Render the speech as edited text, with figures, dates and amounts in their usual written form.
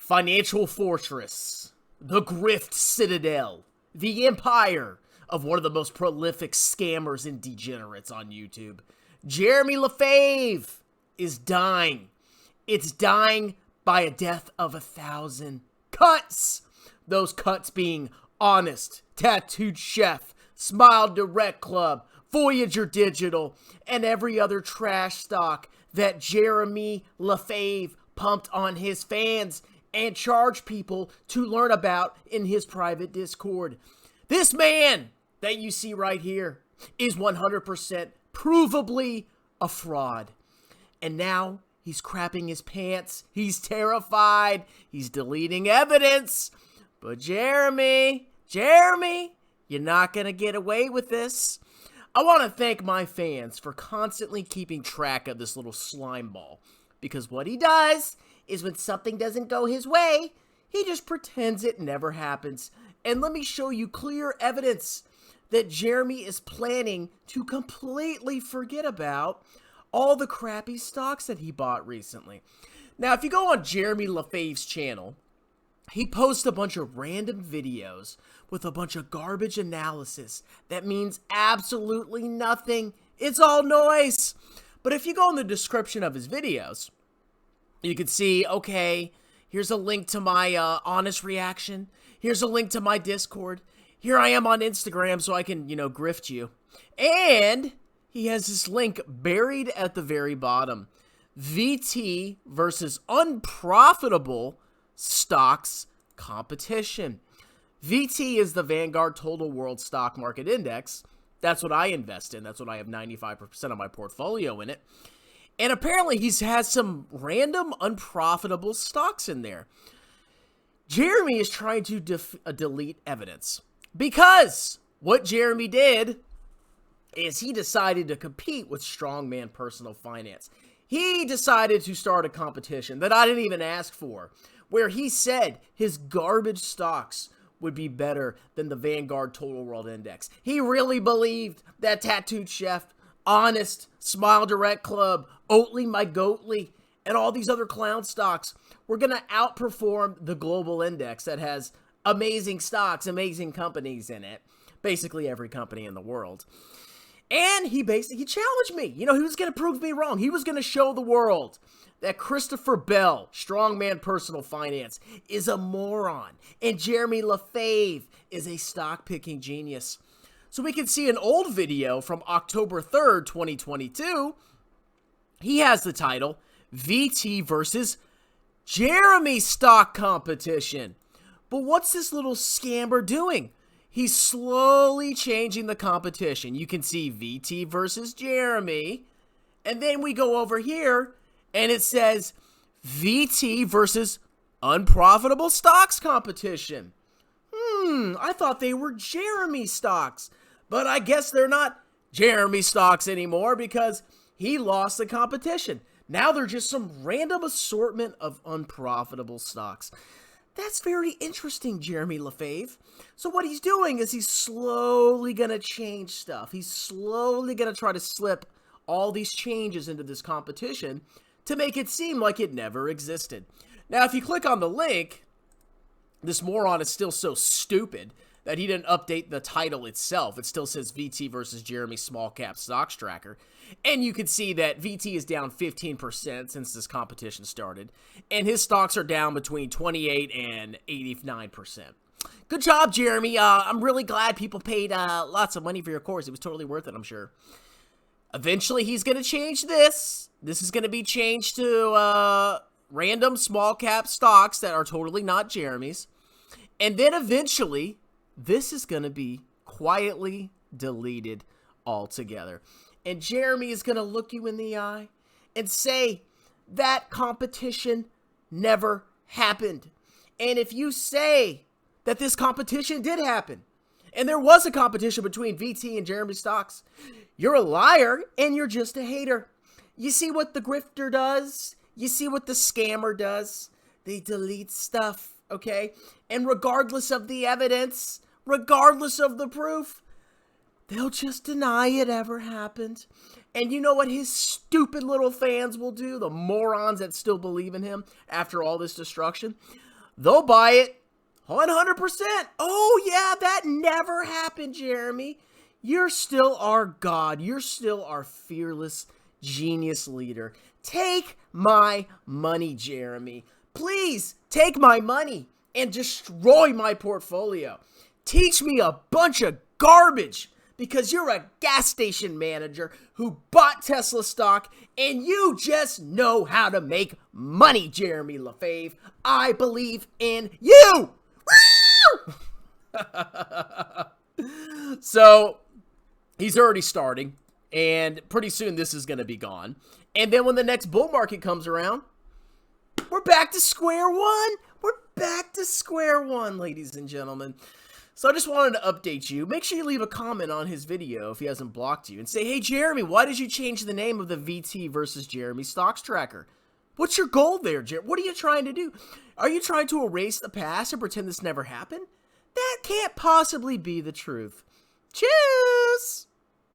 financial fortress, the grift citadel, the empire of one of the most prolific scammers and degenerates on YouTube. Jeremy LaFave is dying. It's dying by a death of 1,000 cuts. Those cuts being Honest, Tattooed Chef, Smile Direct Club, Voyager Digital, and every other trash stock that Jeremy LaFave pumped on his fans and charged people to learn about in his private Discord. This man that you see right here is 100% provably a fraud. And now he's crapping his pants. He's terrified. He's deleting evidence. But Jeremy, you're not going to get away with this. I want to thank my fans for constantly keeping track of this little slime ball. Because what he does is when something doesn't go his way, he just pretends it never happens. And let me show you clear evidence that Jeremy is planning to completely forget about all the crappy stocks that he bought recently. Now, if you go on Jeremy LaFave's channel, he posts a bunch of random videos with a bunch of garbage analysis that means absolutely nothing. It's all noise. But if you go in the description of his videos, you can see, okay, here's a link to my honest reaction. Here's a link to my Discord. Here I am on Instagram so I can, grift you. And he has this link buried at the very bottom. VT versus unprofitable stocks competition. VT is the Vanguard Total World Stock Market Index. That's what I invest in. That's what I have 95% of my portfolio in it. And apparently he has some random unprofitable stocks in there. Jeremy is trying to delete evidence. Because what Jeremy did is he decided to compete with Strongman Personal Finance. He decided to start a competition that I didn't even ask for, where he said his garbage stocks would be better than the Vanguard Total World Index. He really believed that Tattooed Chef, Honest, Smile Direct Club, Oatly My Goatly, and all these other clown stocks were going to outperform the global index that has amazing stocks, amazing companies in it. Basically every company in the world. And he challenged me. He was going to prove me wrong. He was going to show the world that Christopher Bell, Strongman Personal Finance, is a moron. And Jeremy LaFave is a stock-picking genius. So we can see an old video from October 3rd, 2022. He has the title, VT versus Jeremy Stock Competition. But what's this little scammer doing? He's slowly changing the competition. You can see VT versus Jeremy. And then we go over here and it says VT versus unprofitable stocks competition. I thought they were Jeremy stocks. But I guess they're not Jeremy stocks anymore because he lost the competition. Now they're just some random assortment of unprofitable stocks. That's very interesting, Jeremy LaFave. So what he's doing is he's slowly going to change stuff. He's slowly going to try to slip all these changes into this competition to make it seem like it never existed. Now, if you click on the link, this moron is still so stupid that he didn't update the title itself. It still says VT versus Jeremy Small Cap Stocks Tracker. And you can see that VT is down 15% since this competition started. And his stocks are down between 28 and 89%. Good job, Jeremy. I'm really glad people paid lots of money for your course. It was totally worth it, I'm sure. Eventually, he's going to change this. This is going to be changed to random small cap stocks that are totally not Jeremy's. And then eventually, this is going to be quietly deleted altogether. And Jeremy is going to look you in the eye and say that competition never happened. And if you say that this competition did happen, and there was a competition between VT and Jeremy stocks, you're a liar and you're just a hater. You see what the grifter does? You see what the scammer does? They delete stuff, okay? And regardless of the evidence, regardless of the proof, they'll just deny it ever happened. And you know what his stupid little fans will do? The morons that still believe in him after all this destruction? they'll buy it 100%. Oh, yeah, that never happened, Jeremy. You're still our God. You're still our fearless genius leader. Take my money, Jeremy. Please take my money and destroy my portfolio. Teach me a bunch of garbage because you're a gas station manager who bought Tesla stock and you just know how to make money, Jeremy LaFave. I believe in you. So he's already starting, and pretty soon this is going to be gone. And then when the next bull market comes around, we're back to square one. We're back to square one, ladies and gentlemen. So I just wanted to update you. Make sure you leave a comment on his video if he hasn't blocked you and say, hey, Jeremy, why did you change the name of the VT versus Jeremy stocks tracker? What's your goal there, Jeremy? What are you trying to do? Are you trying to erase the past and pretend this never happened? That can't possibly be the truth. Cheers!